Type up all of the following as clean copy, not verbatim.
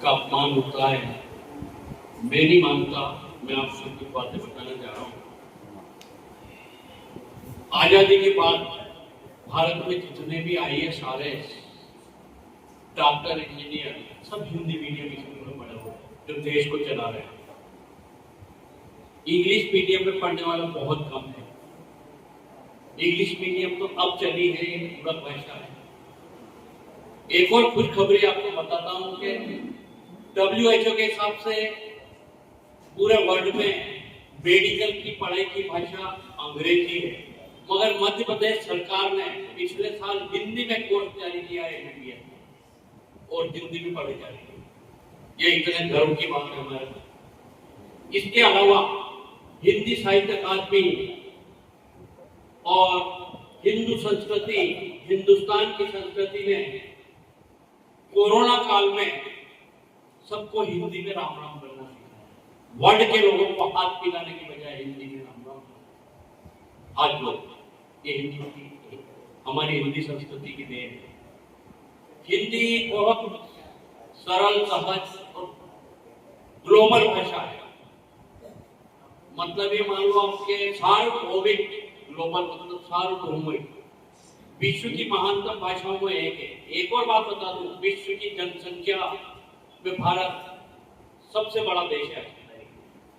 का अपमान होता है, मैं नहीं मानता। मैं आपसे कुछ बातें बताना चाह रहा हूँ। आजादी के बाद भारत में जितने भी IAS RS डॉक्टर इंजीनियर सब हिंदी मीडियम स्कूल में पढ़े हुए जो देश को चला रहे हैं। इंग्लिश मीडियम में पढ़ने वाला बहुत कम है। इंग्लिश मीडियम तो अब चली है, ये पूरा भाषा है। एक और कुछ खबरें आपको बताता हूं कि WHO के हिसाब से पूरे वर्ल्ड में मेडिकल की पढ़ाई की भाषा अंग्रेजी है, मगर मध्य प्रदेश सरकार ने पिछले साल हिंदी में कोर्स जारी किया है MBA और हिंदी में पढ़ाई जा रही है। ये इतने गर्व की बात है हमारे पास। इसके अलावा हिंदी साहित्य अकादमी और हिंदू संस्कृति, हिंदुस्तान की संस्कृति में कोरोना काल में सबको हिंदी में राम राम बोलना सिखाया। वर्ल्ड के लोगों को हाथ पिलाने की बजाय हिंदी में राम राम। आज लोग ये हिंदी हमारी हिंदी संस्कृति की देन है। हिंदी बहुत सरल, सहज और ग्लोबल भाषा है। मतलब ये मान लो आपके सार्वभौमिक, ग्लोबल मतलब सार्वभौमिक, विश्व की महानतम भाषाओं में एक है। एक और बात बता दूं, विश्व की जनसंख्या में भारत सबसे बड़ा देश है।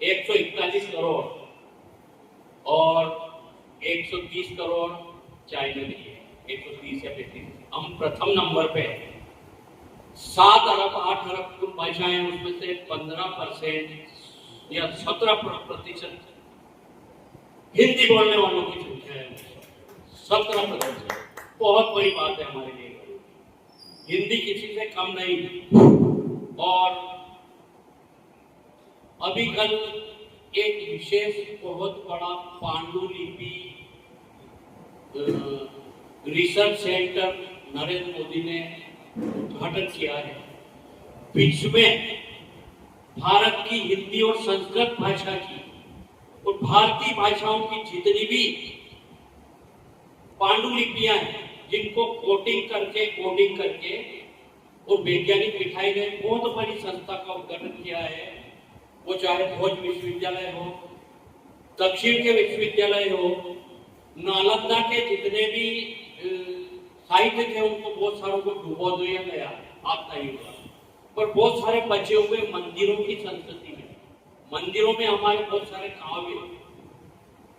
141 करोड़ और 130 करोड़ चाइना में है। 130 या 35, हम प्रथम नंबर पे है। 7 अरब 8 अरब कुल भाषाएं, उसमें से 15% या 17% हिंदी बोलने वालों की संख्या है। 17% बहुत बड़ी बात है हमारे लिए। हिंदी किसी से कम नहीं। और अभी कल एक विशेष बहुत बड़ा पांडुलिपि रिसर्च सेंटर नरेंद्र मोदी ने उद्घाटन किया है। विश्व में भारत की हिंदी और संस्कृत भाषा की और भारतीय भाषाओं की जितनी भी पांडुलिपियां हैं, जिनको कोडिंग करके और वैज्ञानिक लिखाए गए, बहुत बड़ी संस्था का उद्घाटन किया है। वो चाहे भोज विश्वविद्यालय हो, दक्षिण के विश्वविद्यालय हो, नालंदा के जितने भी साहित्य थे उनको बहुत सारों को डुबो दिया गया, आता ही हुआ। पर बहुत सारे बचे हुए मंदिरों की संस्कृति में, मंदिरों में हमारे बहुत सारे काव्य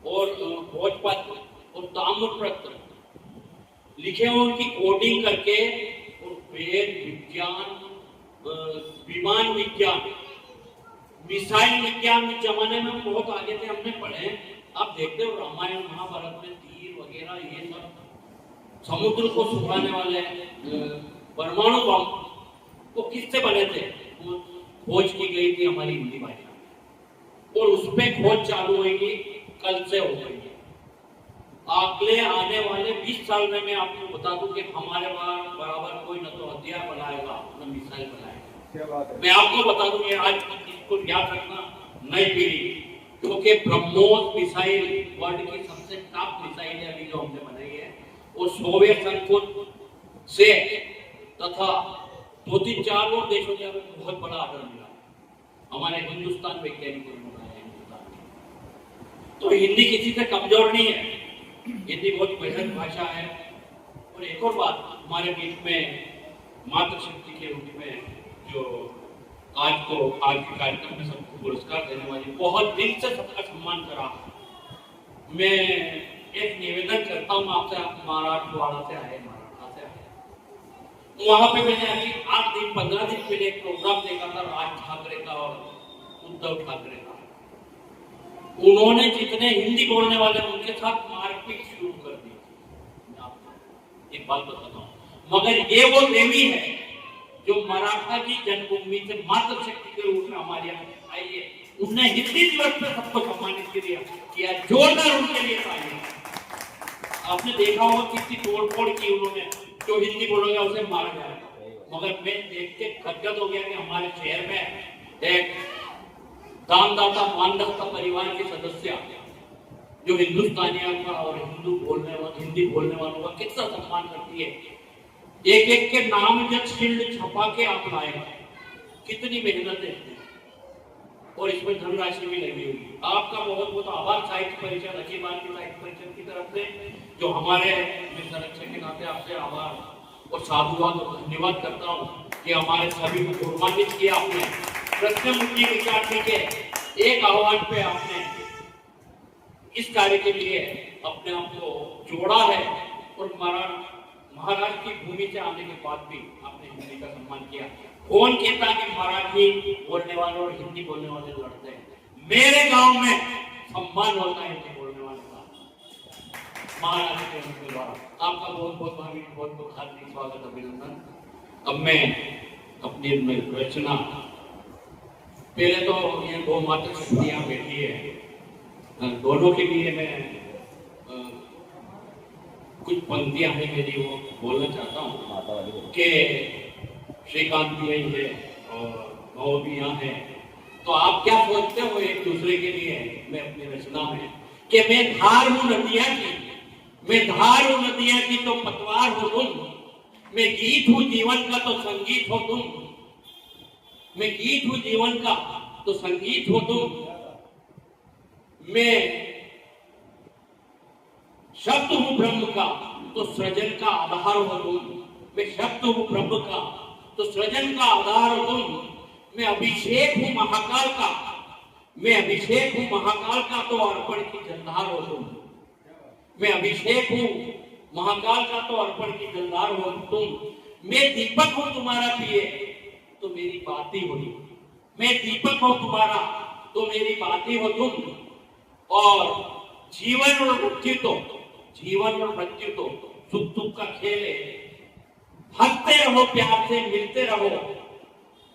और भोजपत्र और ताम्रपत्र लिखे हुए, उनकी कोडिंग करके और वेद विज्ञान, विमान विज्ञान, मिसाइल विज्ञान के जमाने में बहुत आगे थे, हमने पढ़े। आप देखते हो रामायण महाभारत में तीर वगैरह ये सब, समुद्र को सुखाने वाले परमाणु बम तो किससे बने थे? खोज की गई थी हमारी हिंदी भाषा, और उस पर खोज चालू होगी, कल से हो गई। अगले आने वाले 20 साल में मैं आपको बता दूं कि हमारे बराबर कोई न तो हथियार बनाएगा न मिसाइल बनाएगा। मैं आपको बता दूं कि आज इसको याद रखना नई पीढ़ी, क्योंकि ब्रह्मोस मिसाइल वर्ल्ड की सबसे टॉप मिसाइल है अभी जो हमने बनाई है, और सोवियत संघ से तथा 2-3-4 और देशों से हमें बहुत बड़ा आदर मिला। हमारे हिंदुस्तान वैज्ञानिकों ने बनाया है हिंदुस्तान। तो हिंदी किसी से कमजोर नहीं है, हिंदी बहुत बेहतर भाषा है। और एक और बात, हमारे बीच में मातृशक्ति के रूप में जो आज के कार्यक्रम में सबको पुरस्कार देने वाली, बहुत दिल से सबका सम्मान करा। मैं एक निवेदन करता हूँ आपसे, आप मराठवाड़ा से आए, वहां पे मैंने अभी 8 दिन 15 दिन पहले एक प्रोग्राम देखा था राज ठाकरे का और उद्धव ठाकरे का। उन्होंने जितने हिंदी बोलने वाले उनके साथ मारपीट शुरू कर दी। एक बात बताता हूँ, मगर ये वो देवी है जो मराठा की जन्मभूमि से मातृशक्ति के रूप में हमारे यहाँ आई है। उन्होंने हिंदी दिवस पे सबको सम्मानित किया, जोरदार उनके लिए तालियां। आपने देखा होगा कितनी तोड़फोड़ की उन्होंने, जो हिंदी बोलेगा उसे मारा जाएगा। मगर मैं देख के गदगद हो गया कि हमारे शहर में एक दानदाता मानदाता परिवार के सदस्य जो हिंदुस्तानियों का और हिंदी बोलने वालों का कितना सम्मान करती है। एक एक के नाम जब शील्ड छपा के आप लाए कितनी मेहनतें हैं और इसमें धनराशि भी लगी हुई। आपका बहुत बहुत आभार साहित्य परिषद, अखिल भारतीय साहित्य परिषद की तरफ से, जो हमारे संरक्षक के नाते आपसे आभार और साधुवाद और धन्यवाद करता हूँ कि हमारे सभी को सम्मानित किया आपने। कृष्णमूर्ति विद्यार्थी के एक आह्वान पे आपने इस कार्य के लिए अपने आप को जोड़ा है और महाराष्ट्र की भूमि से आने के बाद भी आपने हिंदी का सम्मान किया। कौन कहता है कि मराठी बोलने वाले और हिंदी बोलने वाले लड़ते हैं? मेरे गांव में सम्मान होता है हिंदी बोलने वाले का, महाराष्ट्र के द्वारा। आपका बहुत बहुत भावी, बहुत बहुत हार्दिक स्वागत, अभिनंदन। अब मैं अपनी रचना, पहले तो ये दो माता शक्तियां बैठी है, दोनों के लिए मैं कुछ पंक्तियां हैं मेरी वो बोलना चाहता हूँ कि श्रीकांत भी यही है और भाव भी यहाँ है। तो आप क्या सोचते हो एक दूसरे के लिए? मैं अपनी रचना में कि मैं धार हूँ नदिया की, मैं धार हूँ नदिया की तो पतवार हो तुम, मैं गीत हूँ जीवन का तो संगीत हो तुम, मैं गीत हूँ जीवन का तो संगीत हो तुम, मैं शब्द हूँ ब्रह्म का तो सृजन का आधार हो तुम, मैं शब्द हूँ ब्रह्म का तो सृजन का आधार हो तुम, मैं अभिषेक हूँ महाकाल का, मैं अभिषेक हूँ महाकाल का तो अर्पण की जलधार हो तुम, मैं अभिषेक हूँ महाकाल का तो अर्पण की जलधार हो तुम, मैं दीपक हूँ तुम्हारा पिए तो मेरी बाती हो तुम, मैं दीपक हूँ तुम्हारा तो मेरी बाती हो तुम, और जीवन और मृत्यु तो, जीवन और मृत्यु तो सुख दुख का खेल है, हंसते रहो प्यार से मिलते रहो,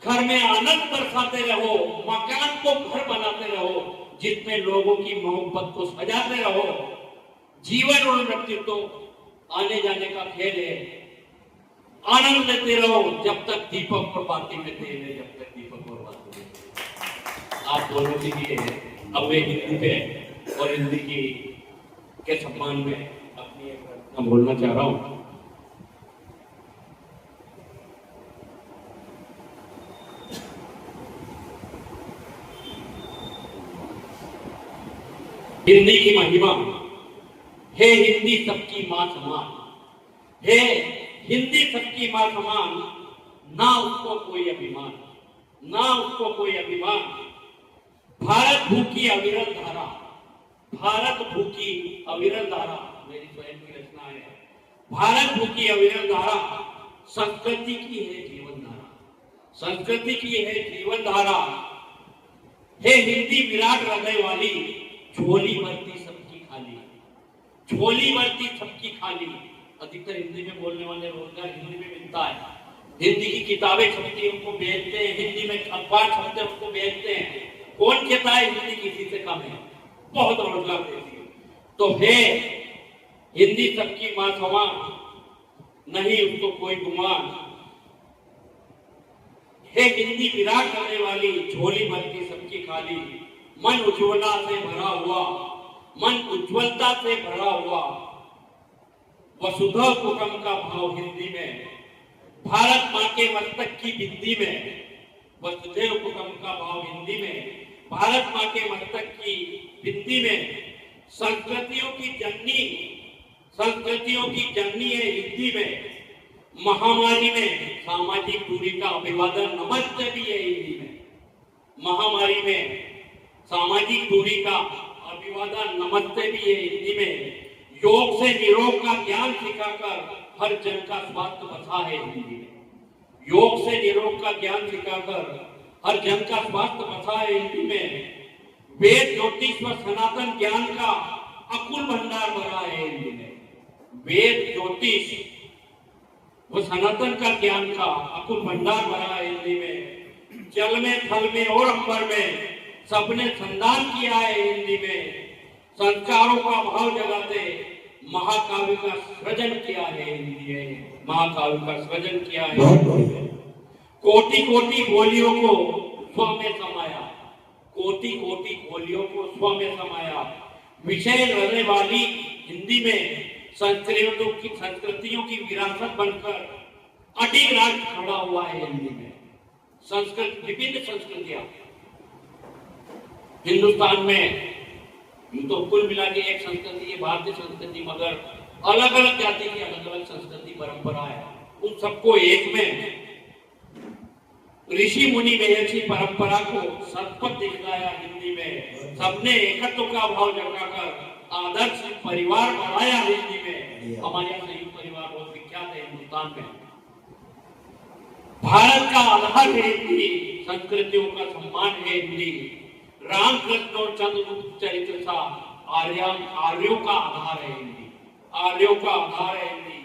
घर में आनंद बरसाते रहो, मकान को घर बनाते रहो, जिसमें लोगों की मोहब्बत को सजाते रहो, जीवन और मृत्यु तो आने जाने का खेल है, आनंद लेते रहो जब तक दीपक और बाती में तेल है, जब तक दीपक और बाती में। आप दोनों के लिए अब मैं हिंदी पे और हिंदी की के सम्मान में अपनी एक रचना बोलना चाह रहा हूं। हिंदी की महिमा है, हिंदी सबकी मां समान है, हिंदी सबकी मां समान, ना उसको कोई अभिमान, ना उसको कोई अभिमान, भारत भूखी अविरल धारा, भारत भूखी अविरल धारा, मेरी स्वयं की रचना है। भारत भूखी अविरल धारा, संस्कृति की है जीवन धारा, संस्कृति की है जीवन धारा, है हिंदी विराट हृदय वाली, झोली भरती सबकी खाली, झोली भरती सबकी खाली। अधिकतर हिंदी में बोलने वाले रोजगार हिंदी में मिलता है, हिंदी की किताबें छपती है उनको बेचते हैं, हिंदी में अखबार छपते हैं उसको बेचते हैं। कौन कहता है हिंदी किसी से कम है? बहुत रोजगार देती है। तो है हिंदी सबकी मां समान, नहीं उसको कोई गुमान, है हिंदी विराट करने वाली, झोली भरती सबकी खाली, मन उज्ज्वलता से भरा हुआ, मन उज्ज्वलता से भरा हुआ, वसुधैव कुटुंब का भाव हिंदी में, भारत माँ के मस्तक की बिंदी में, वसुधैव कुटुंब का भाव हिंदी में, भारत माँ के मस्तक की बिंदी में, संस्कृतियों की जननी, संस्कृतियों की जननी है हिंदी में, महामारी में सामाजिक दूरी का अभिवादन नमस्ते भी है हिंदी में, महामारी में सामाजिक दूरी का अभिवादन नमस्ते भी है हिंदी में, योग से निरोग का ज्ञान सिखाकर हर जन का स्वास्थ्य बचा है हिंदी में, योग से निरोग का ज्ञान सिखाकर हर जन का स्वास्थ्य बचा है हिंदी में, वेद ज्योतिष व सनातन ज्ञान का अकुल भंडार भरा है हिंदी में, वेद ज्योतिष व सनातन का ज्ञान का अकुल भंडार भरा है हिंदी में, जल में थल में और अंबर में सबने संधान किया है हिंदी में, संस्कारों का भाव जगाते महाकाव्य का सृजन किया है हिंदी में, महाकाव्य का सृजन किया है, कोटि कोटि बोलियों को स्व में समाया, कोटि कोटि बोलियों को स्व में समाया, विषय रहने वाली हिंदी में संस्कृतियों की विरासत बनकर अडिग राज खड़ा हुआ है हिंदी में, विभिन्न संस्कृतियां हिंदुस्तान में, यूं तो कुल मिला के एक संस्कृति है भारतीय संस्कृति, मगर अलग अलग जाति की अलग अलग संस्कृति परंपरा है। उन सबको एक में ऋषि मुनि महर्षि परंपरा को सत्पथ दिखलाया हिंदी में। सबने एकत्व का भाव जगाकर आदर्श परिवार बनाया हिंदी में। हमारे यहाँ संयुक्त परिवार बहुत विख्यात है हिंदुस्तान में। भारत का आधार है हिंदी, संस्कृतियों का सम्मान है हिंदी। राम कृष्ण और चंद्रगुप्त चरित्र सा आर्यों का आधार है हिंदी, आर्यों का आधार है हिंदी।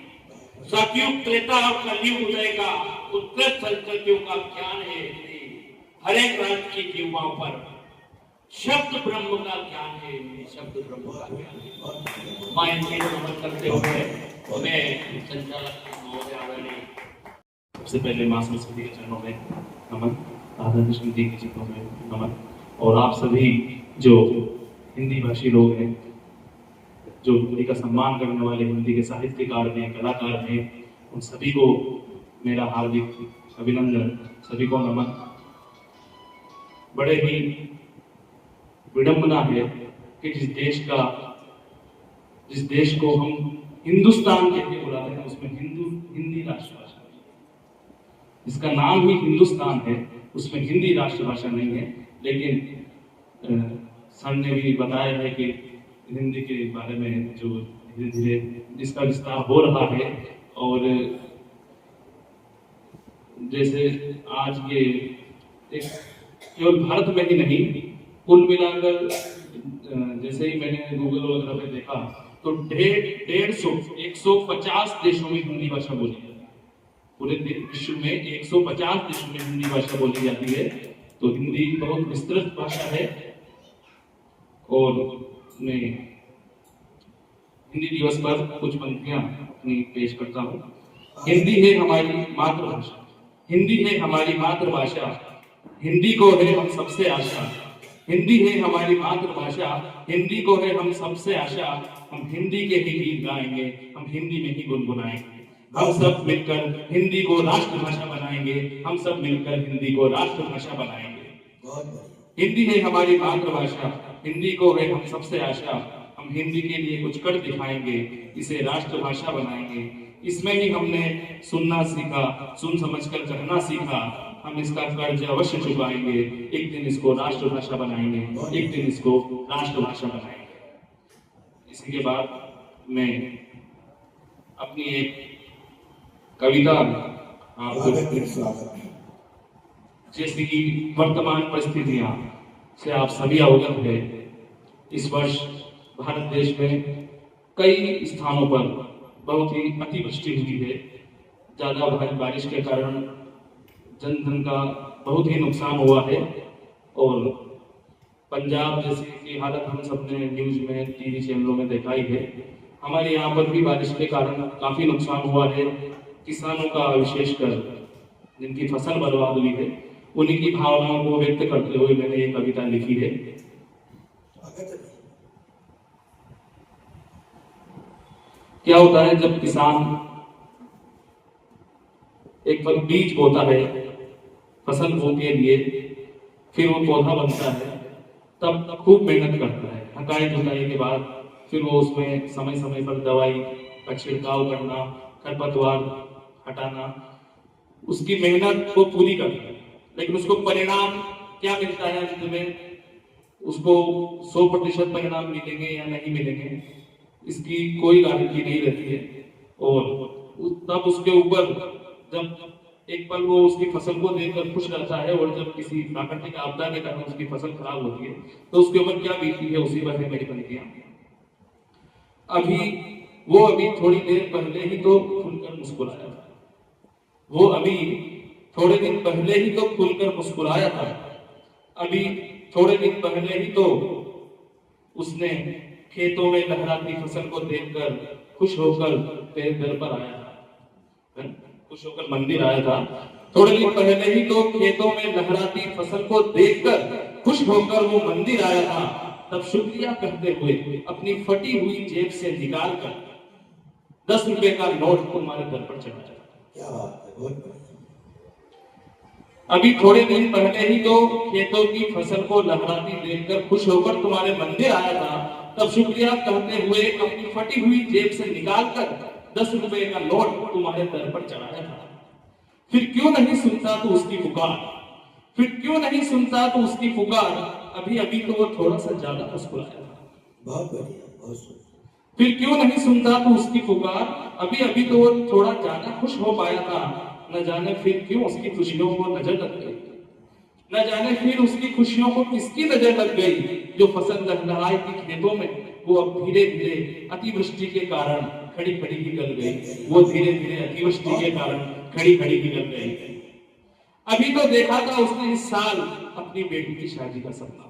सतयुग त्रेता और कलयुग उदय का उत्कृष्ट संस्कृतियों का ज्ञान है हिंदी। हर एक राज्य की जीवों पर शब्द ब्रह्म का ज्ञान है हिंदी, शब्द ब्रह्म का ज्ञान है। मां हिंदी को नमन करते हुए मैं संचालक महोदय आदरणीय, सबसे पहले मां सरस्वती के चरणों में नमन, राधा कृष्ण जी के चरणों में नमन, और आप सभी जो हिंदी भाषी लोग हैं, जो हिंदी का सम्मान करने वाले हिंदी के साहित्यकार हैं, कलाकार हैं, उन सभी को मेरा हार्दिक अभिनंदन, सभी को नमन। बड़े ही विडंबना है कि जिस देश को हम हिंदुस्तान कह के बुलाते हैं, उसमें हिंदी राष्ट्रभाषा, इसका नाम ही हिंदुस्तान है, उसमें हिंदी राष्ट्रभाषा नहीं है। लेकिन सर ने भी बताया है कि हिंदी के बारे में जो धीरे धीरे इसका विस्तार हो रहा है, और जैसे आज ये एक केवल भारत में ही नहीं, कुल मिलाकर जैसे ही मैंने गूगल वगैरह पे देखा तो 150 देशों में हिंदी भाषा बोली जाती है। पूरे विश्व में 150 देशों में हिंदी भाषा बोली जाती है। तो हिंदी बहुत विस्तृत भाषा है। और मैं हिंदी दिवस पर कुछ पंक्तियां अपनी पेश करता हूँ। हिंदी है हमारी मातृभाषा, हिंदी है हमारी मातृभाषा, हिंदी को है हम सबसे आशा। हिंदी है हमारी मातृभाषा, हिंदी को है हम सबसे आशा। हम हिंदी के ही गीत गाएंगे, हम हिंदी में ही गुनगुनाएंगे। हम सब मिलकर हिंदी को राष्ट्रभाषा बनाएंगे, हम सब मिलकर हिंदी को राष्ट्रभाषा बनाएंगे। हिंदी है हमारी मातृभाषा, हिंदी को है हम सबसे आशा। हम हिंदी के लिए कुछ कर दिखाएंगे, इसे राष्ट्रभाषा बनाएंगे। इसमें ही हमने सुनना सीखा, सुन समझकर कहना सीखा। हम इसका कर्ज अवश्य चुकाएंगे, एक दिन इसको राष्ट्रभाषा बनाएंगे, एक दिन इसको राष्ट्रभाषा बनाएंगे। इसी के बाद मैं अपनी एक कविता आपको, जैसे कि वर्तमान परिस्थितियां से आप सभी अवगत है, इस वर्ष भारत देश में कई स्थानों पर बहुत ही अतिवृष्टि हुई है। ज्यादा बारिश के कारण जन धन का बहुत ही नुकसान हुआ है। और पंजाब जैसे की हालत हम सबने न्यूज में, टीवी चैनलों में देखा ही है। हमारे यहाँ पर भी बारिश के कारण काफी नुकसान हुआ है। किसानों का, विशेषकर जिनकी फसल बर्बाद हुई है, उन्हीं की भावनाओं को व्यक्त करते हुए मैंने ये कविता लिखी है। क्या होता है जब किसान एक बार बीज बोता है फसल बो के लिए, फिर वो पौधा बनता है, तब खूब मेहनत करता है। हटाई धुलाई के बाद फिर वो उसमें समय समय पर दवाई का छिड़काव करना, खरपतवार हटाना, उसकी मेहनत को पूरी करना है। लेकिन उसको परिणाम क्या मिलता है अंत में, उसको 100% परिणाम मिलेंगे या नहीं मिलेंगे, इसकी कोई गारंटी नहीं रहती है। और तब उसके ऊपर जब एक पल वो उसकी फसल को देखकर खुश रहता है, और जब किसी प्राकृतिक आपदा के कारण उसकी फसल खराब होती है तो उसके ऊपर क्या बीतती है, उसी पर है मेरी पंक्तियां। अभी थोड़ी देर पहले ही तो खुलकर मुस्कुराया था, वो अभी थोड़े दिन पहले ही तो खुलकर मुस्कुराया था। अभी थोड़े दिन पहले ही तो उसने खेतों में लहराती फसल को देखकर खुश होकर तेरे दर पर आया था, खुश होकर मंदिर आया था। थोड़े दिन पहले ही तो खेतों में लहराती फसल को देखकर खुश होकर वो मंदिर आया था। तब शुक्रिया कहते हुए अपनी फटी हुई जेब से निकाल कर 10 रुपए का नोट तुम्हारे दर पर चढ़ाया। क्या बात है, बहुत अभी थोड़े दिन पहले ही तो खेतों की फसल को लहराती देखकर खुश होकर तुम्हारे मंदिर आया था, तब शुक्रिया कहते हुए अपनी फटी हुई जेब से निकालकर 10 रुपए का नोट तुम्हारे पैर पर चढ़ाया था। फिर क्यों नहीं सुनता तू उसकी पुकार, फिर क्यों नहीं सुनता तू उसकी पुकार, अभी अभी तो वो थोड़ा सा ज्यादा मुस्कुराया था। बहुत बढ़िया, बहुत सुंदर। फिर क्यों नहीं सुनता तू उसकी पुकार, अभी अभी तो वो थोड़ा ज्यादा खुश हो पाया था। न जाने फिर क्यों उसकी खुशियों को नजर लग गई, न जाने फिर उसकी खुशियों को किसकी नजर लग गई। जो फसल लहलहाई थी खेतों में, वो अब धीरे धीरे अतिवृष्टि के कारण खड़ी खड़ी ही गल गई। वो धीरे धीरे अतिवृष्टि के कारण खड़ी खड़ी ही गल गई। अभी तो देखा था उसने इस साल अपनी बेटी की शादी का सपना,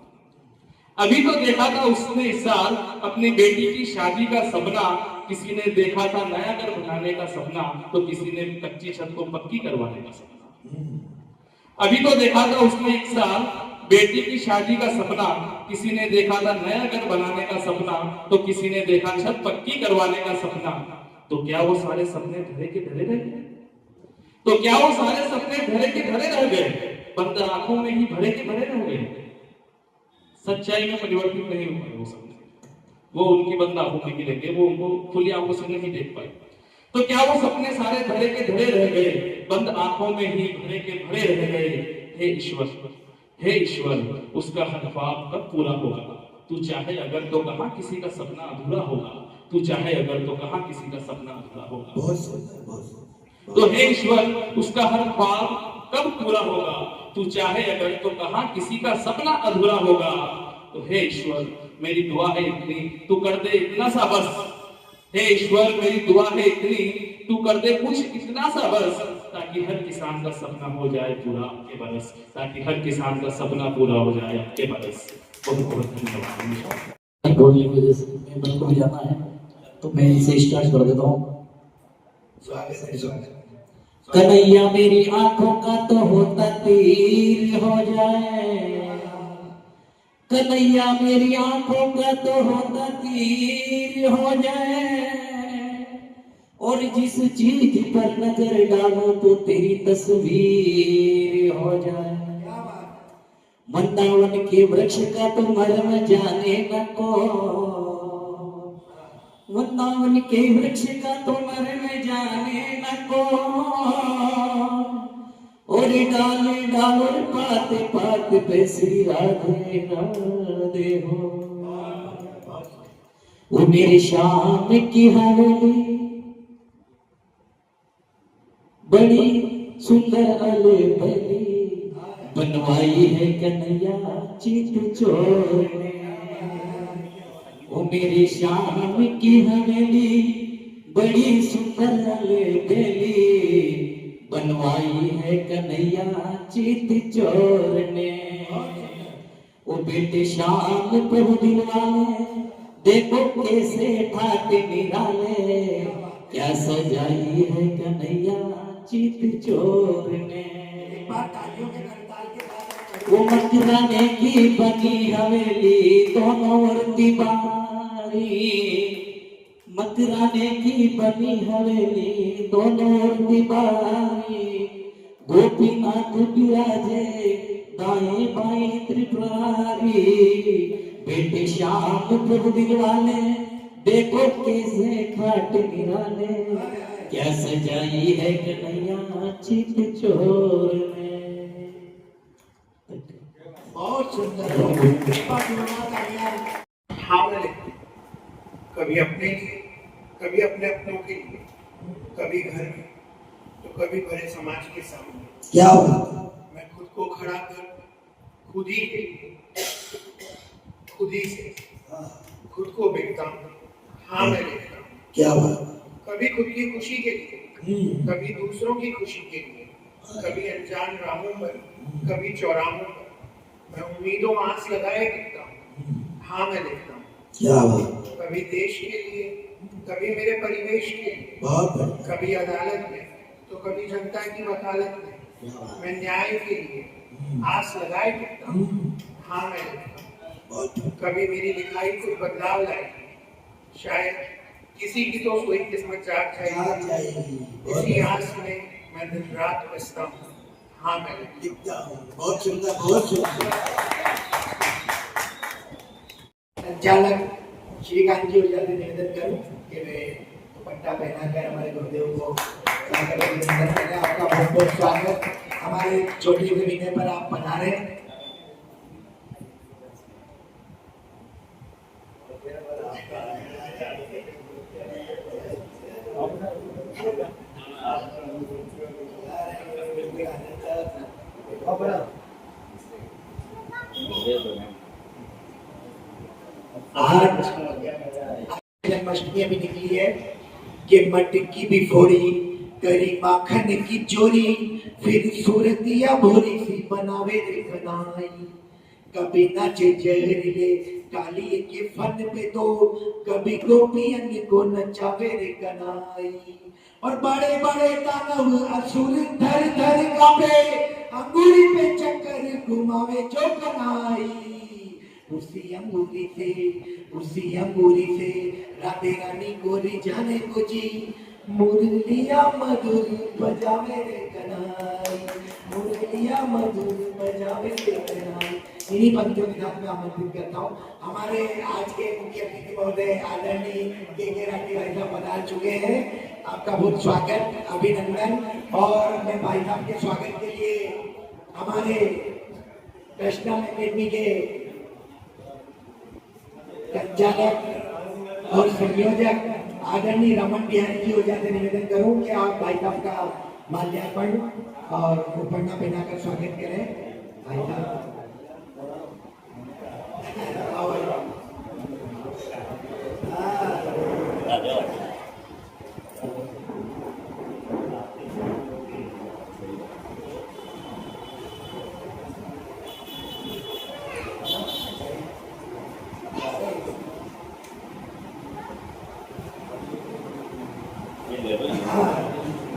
अभी तो देखा था उसने इस साल अपनी बेटी की शादी का सपना। किसी ने देखा था नया घर बनाने का सपना, तो किसी ने कच्ची छत को पक्की करवाने का सपना। अभी तो देखा था उसने एक साल बेटी की शादी का सपना, किसी ने देखा था नया घर बनाने का सपना, तो किसी ने देखा छत पक्की करवाने का सपना। तो क्या वो सारे सपने धरे के धरे रह गए, तो क्या वो सारे सपने धरे के धरे रह गए, बंद आंखों में ही भरे के भरे रह गए। सच्चाई में परिवर्तित नहीं हो पाए वो सपने, वो उनकी बंद आंखों में गिरेंगे, वो उनको खुली आंखों से नहीं देख पाए। तो क्या वो सपने सारे धरे के धरे रह गए, बंद आंखों में ही भरे के भरे रह गए। हे ईश्वर, हे ईश्वर, उसका हर ख्वाब कब पूरा होगा। तू चाहे अगर तो कहां किसी का सपना अधूरा होगा, तू चाहे अगर तो कहां किसी का सपना अधूरा होगा। बहुत सुंदर, बहुत सुंदर। तो हे ईश्वर, उसका हर ख्वाब कब पूरा होगा, तू चाहे अगर तो कहां किसी का सपना अधूरा होगा। तो हे ईश्वर, मेरी दुआ है इतनी, तू कर दे इतना सा बस। हे ईश्वर, मेरी दुआ है इतनी, तू कर दे कुछ इतना सा बस, ताकि हर किसान का सपना हो जाए पूरा आपके बरस, ताकि हर किसान का सपना पूरा हो जाए आपके बरस। बहुत बहुत धन्यवाद। बोलने की वजह से मैं बिल्कुल भी जाना है, तो मैं इसे स्टार्ट कर देता हूँ। स्वागत है, स्वागत। कन्हैया मेरी आंखों का तो होता तीर हो जाए, कन्हैया मेरी आंखों का तो होता तीर हो जाए, और जिस चीज पर नजर डालो तो तेरी तस्वीर हो जाए। वृंदावन के वृक्ष का तो मर्म जाने न को, वृंदावन के वृक्ष का तो मर्म जाने न को, और डाले डाले पाते पाते पे श्री राधे राधे हो। वो मेरी शाम की हवेली बड़ी सुंदर अलबेली, बनवाई है कन्हैया चित चोर ने। वो मेरी शाम की हवेली बड़ी सुंदर अलबेली, बनवाई है कन्हैया चित चोर ने। वो बेटे शाम प्रभु दिन वाले, देखो कैसे ठाटे निराले, क्या सजाई है कन्हैया चित चोर ने। वो मकराने की बनी हवेली दोनों ओर दीवारी, मकराने की बनी हवेली दोनों ओर दीवारी, गोपीनाथ विराजे दाएं बाएं त्रिपुरारी। बेटे श्याम प्रभु दिलवाले, देखो कैसे खाट निराले, क्या सजाई है कन्हैया चित चोर ने। बहुत सुंदर। कभी अपने लिए, कभी अपने अपनों के लिए, कभी घर में, तो कभी बड़े समाज के सामने। क्या बात। मैं खुद को खड़ा कर खुद ही के लिए, खुद ही से खुद को बेचता हूँ। हाँ, मैं देखता हूँ। क्या बात। कभी खुद की खुशी के लिए, कभी दूसरों की खुशी के लिए, कभी अनजान राहों पर, कभी चौराहों पर मैं उम्मीदों आस लगाए दिखता हूँ। हाँ, मैं देखता हूँ। क्या बात। कभी देश के लिए, कभी मेरे परिवेश के लिए, बहुत बढ़िया। कभी अदालत में, तो कभी जनता की वकालत में मैं न्याय के लिए आस लगाए दिखता हूँ। हाँ, मैं देखता हूँ। कभी मेरी लिखाई कुछ बदलाव लाएगी, शायद किसी की तो कोई किस्मत जाग जाएगी। इसी आस में मैं दिन रात बसता हूँ। हाँ मैं लिखता हूँ। बहुत सुंदर, बहुत सुंदर। संचालक श्रीकांत जी ओझा से निवेदन करूं कि वे दुपट्टा पहनाकर हमारे गुरुदेव को स्वागत अभिनंदन करें। आपका बहुत बहुत स्वागत। हमारे छोटे से विनय पर आप पधारे। आज जन्माष्टमी अभी निकली है कि मटकी भी फोड़ी करी माखन की चोरी फिर सूरतिया भोरी सी बनावे रे बनाई कभी नाचे जहरीले काली के फन पे दो कभी गोपियन को नचावे रे कनाई और बड़े बड़े दानव असुर धर धर कांपे अंगूरी पे चक्कर घुमावे जो कनाई उसी अंगूरी से राधे रानी गोरी जाने को जी मुरलिया मधुर बजावे रे कनाई मुरलिया मधुर बजावे रे कनाई। इन्हीं पंक्तियों के साथ मैं आमंत्रित करता हूँ हमारे आज के मुख्य अतिथि महोदय आदरणीय के राठी भाई साहब पधार चुके हैं। आपका बहुत स्वागत अभिनंदन। और मैं भाई साहब के स्वागत के लिए हमारे नेशनल अकेडमी के संचालक और संयोजक आदरणीय रमन बिहारी जी ओझा से निवेदन करूं कि आप भाई साहब का माल्यार्पण और उपन्ना पहनाकर स्वागत करें। भाई साहब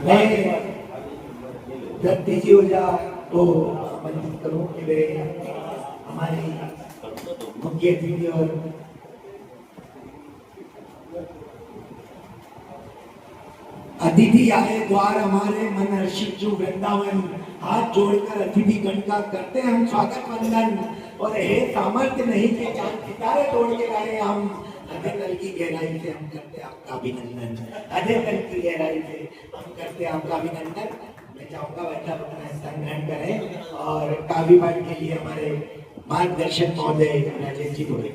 मैं दत्ती जी ओझा को आमंत्रित करूं कि वे हमारी मुख्य अतिथि और अतिथि आए द्वार हमारे मन हर्षित जो वृंदावन हाथ जोड़कर अतिथि गण का करते हम स्वागत वंदन और हे सामर्थ्य नहीं के चांद सितारे तोड़ के लाए हम हृदय तल की गहराई से हम करते आपका अभिनंदन हृदय तल की गहराई से हम करते आपका अभिनंदन। मैं चाहूंगा वैसा अपना स्थान ग्रहण करें और काव्य पाठ के लिए हमारे मार्गदर्शक महोदय राजेश जी बोले।